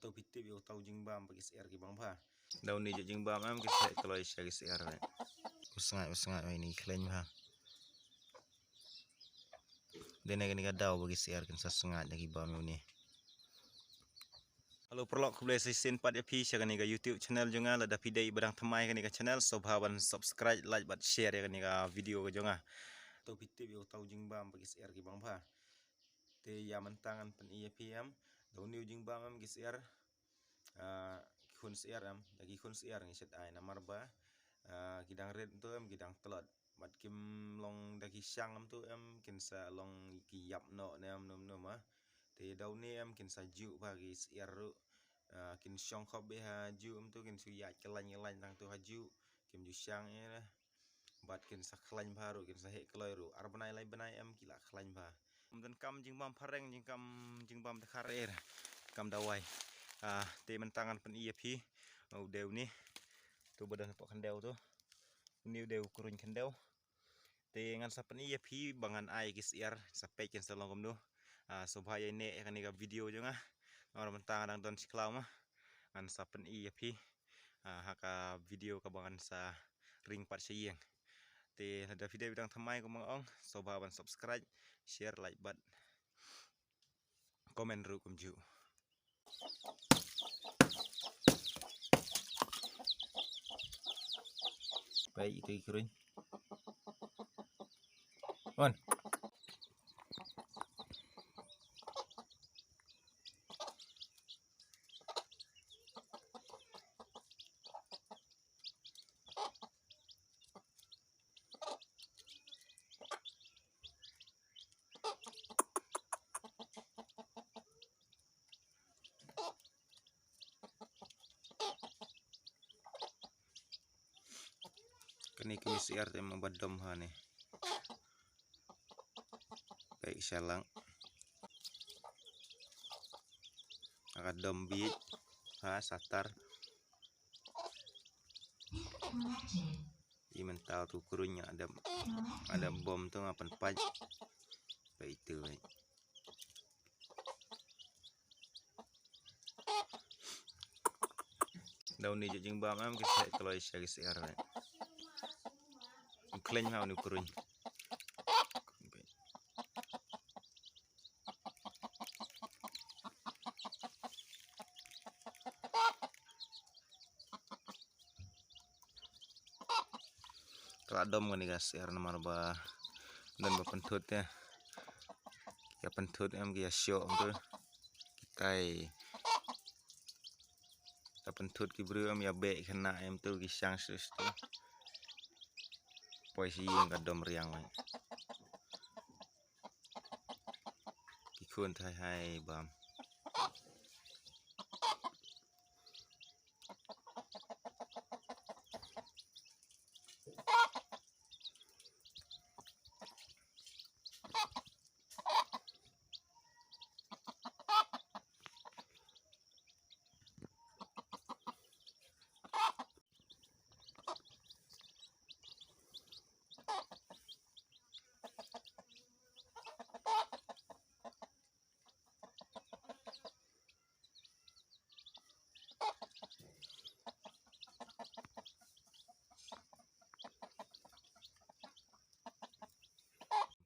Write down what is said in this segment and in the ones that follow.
Tau pitip yo tau jingbam bagi CR ki bang ba. Daun ni jingbam am kita kalau isya ki CR ni. Usngai ini klaim ha. Dene gani ka daw bagi CR kan sasengat lagi bam ni. Halo perlok ku boleh sin 4 ya pi gani ka YouTube channel jonga la da pidai badang thamai gani ka channel sobhaban subscribe like bat share ya gani ka video ka jonga. Tau pitip yo tau jingbam bagi CR ki bang ba. Te ya mentangan pen PM daun ni jingbam am ki CR kun CR am lagi kun CR ni set ai namar ba gidang red tu am gidang telot mat kim long dagi syang am tu am kin sa long ki yap no ne am nom ah te dau ni am kin sa ju bagi CR ru kin syong khop be ha ju am tu kin su ya kelain tang tu ha ju kim ju syang ni lah bat kin sa kelain baru kin sa he keloi ru ar benai lai benai am kila kelain ba dan kam jingbam pareng jingbam tekarer kam dawai te mentangan pen EP dew ni tu badan pok kendau tu ni dew kurun kendau te ngan sa pen EP bangan ai ki CR sampai kin sa longom tu sobhaya ne kan ni video jo ngah orang mentangan dang don siklau mah ngan sa pen EP haka video ka bangan sa ring pat sieng te ada video bidang thamai ko mang ong sobhaban subscribe share like bat komen ru kum ju. Baik itu ikrun. On. Kini kami CR te membadom ha ni. Baik salang. Agak dombit ha satar. Iman tahu tu kurunya ada bom tu ngapan paj. Baik itu baik. Daun ni jingbam am kita kalau isya CR baik. Klaim ha ni kurun. Keladom kan ni CR nomor ba dan ba pentut ya. Ya pentut am kia syok tu. Kai ta pentut ki bru am ya be kena am tu ki syang sus tu. Poisi yang kadom riang mai. Ki kun thai hai bam.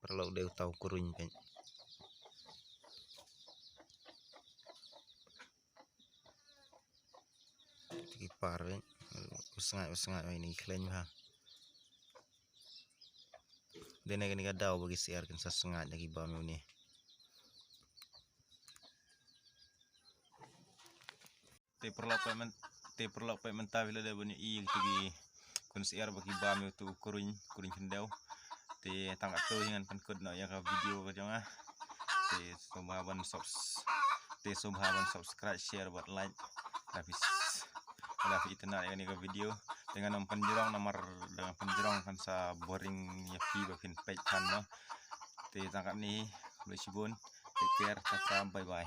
Perlu dew tahu kurun pen. Kipar pen. Usngai ini klaim ha. Dene gani ka daw bagi CR kan sasengat lagi bam ni. Te perlu payment tawila da bani i tigi kun CR bagi bam tu kurun kendau. Te tangkat tu dengan penkut no ya ka video ka jonga te sobhaban subscribe share buat like tapi itna ya ni ka video dengan penjerong nomor dengan penjerong kan sa boring ya pi bakin page kan no te tangkat ni boleh sibun take care bye bye.